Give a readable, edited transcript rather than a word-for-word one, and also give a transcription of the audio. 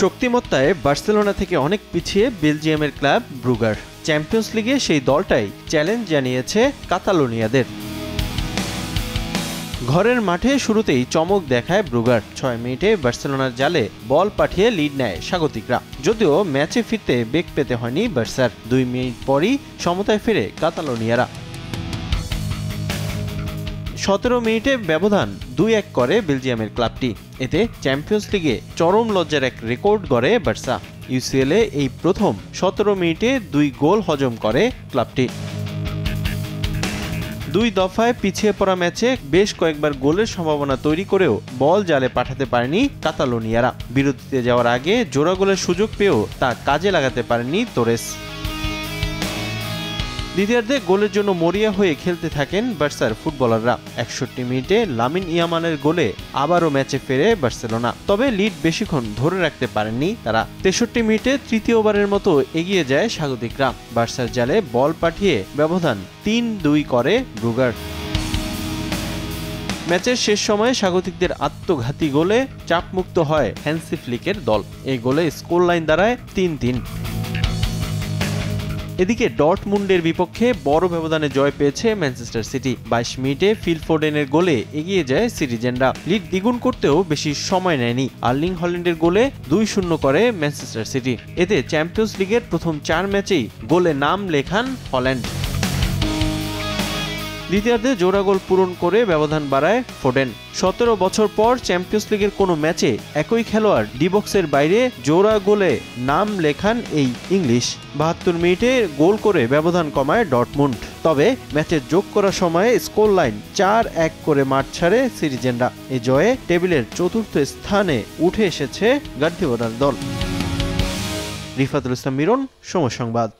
শক্তিমত্তায় Barcelona থেকে অনেক পিছিয়ে বেলজিয়ামের ক্লাব ব্রুগার। চ্যাম্পিয়ন্স লিগে সেই দলটাই চ্যালেঞ্জ জানিয়েছে কাতালোনিয়াদের। ঘরের মাঠে শুরুতেই চমক দেখায় ব্রুগার। ৬ মিনিটে বার্সেলোনার জালে বল পাঠিয়ে লিড নেয় স্বাগতিকরা। যদিও ম্যাচে ফিরতে বেগ পেতে হয়নি বার্সার। ২ মিনিট পরই সমতায় ফেরে কাতালোনিয়ারা। ১৭ মিনিটে ব্যবধান ২-১ করে বেলজিয়ামের ক্লাবটি। এতে চ্যাম্পিয়ন্স লিগে চরম লজ্জার এক রেকর্ড গড়ে বার্সা। ইউসিএলে এই প্রথম ১৭ মিনিটে ২ গোল হজম করে ক্লাবটি। ২ দফায় পিছিয়ে পড়া ম্যাচে বেশ কয়েকবার গোলের সম্ভাবনা তৈরি করেও বল জালে পাঠাতে পারেনি কাতালোনিয়ারা। বিরতিতে যাওয়ার আগে জোড়া গোলের সুযোগ পেয়েও তা কাজে লাগাতে পারেনি তোরেস। দ্বিতীয়ার্ধে গোলের জন্য মরিয়া হয়ে খেলতে থাকেন বার্সার ফুটবলাররা। ৬১ মিনিটে লামিন ইয়ামালের গোলে আবারও ম্যাচে ফেরে বার্সেলোনা। তবে লিড বেশিক্ষণ ধরে রাখতে পারেননি তারা। ৬৩ মিনিটে তৃতীয়বারের মতো এগিয়ে যায় স্বাগতিকরা। বার্সার জালে বল পাঠিয়ে ব্যবধান ৩-২ করে ব্রুগার। ম্যাচের শেষ সময়ে স্বাগতিকদের আত্মঘাতী গোলে চাপমুক্ত হয় হ্যান্সি ফ্লিকের দল। এই গোলে স্কোর লাইন দাঁড়ায় ৩-৩। এদিকে ডর্টমুন্ডের বিপক্ষে বড় ব্যবধানে জয় পেয়েছে ম্যানচেস্টার সিটি। ২২ মিনিটে ফিল ফোডেনের গোলে এগিয়ে যায় সিটিজেনরা। লিড দ্বিগুণ করতেও বেশি সময় নেয়নি। আর্লিং হল্যান্ডের গোলে ২-০ করে ম্যানচেস্টার সিটি। এতে চ্যাম্পিয়ন্স লিগের প্রথম ৪ ম্যাচেই গোলে নাম লেখান হল্যান্ড। দ্বিতীয়ার্ধে জোড়া গোল পূরণ করে ব্যবধান বাড়ায় ফোডেন। ১৭ বছর পর চ্যাম্পিয়ন্স লিগের কোনো ম্যাচে একই খেলোয়াড় ডি বক্সের বাইরে জোড়া গোলে নাম লেখান এই ইংলিশ। ৭২ মিনিটে গোল করে ব্যবধান কমায় ডর্টমুন্ড। তবে ম্যাচে যোগ করার সময়ে স্কোর লাইন ৪-১ করে মাঠ ছাড়ে সিটিজেনরা। এই জয়ে টেবিলের চতুর্থ স্থানে উঠে এসেছে গার্দিওলার দল। রিফাতুল ইসলাম মিরন, সময় সংবাদ।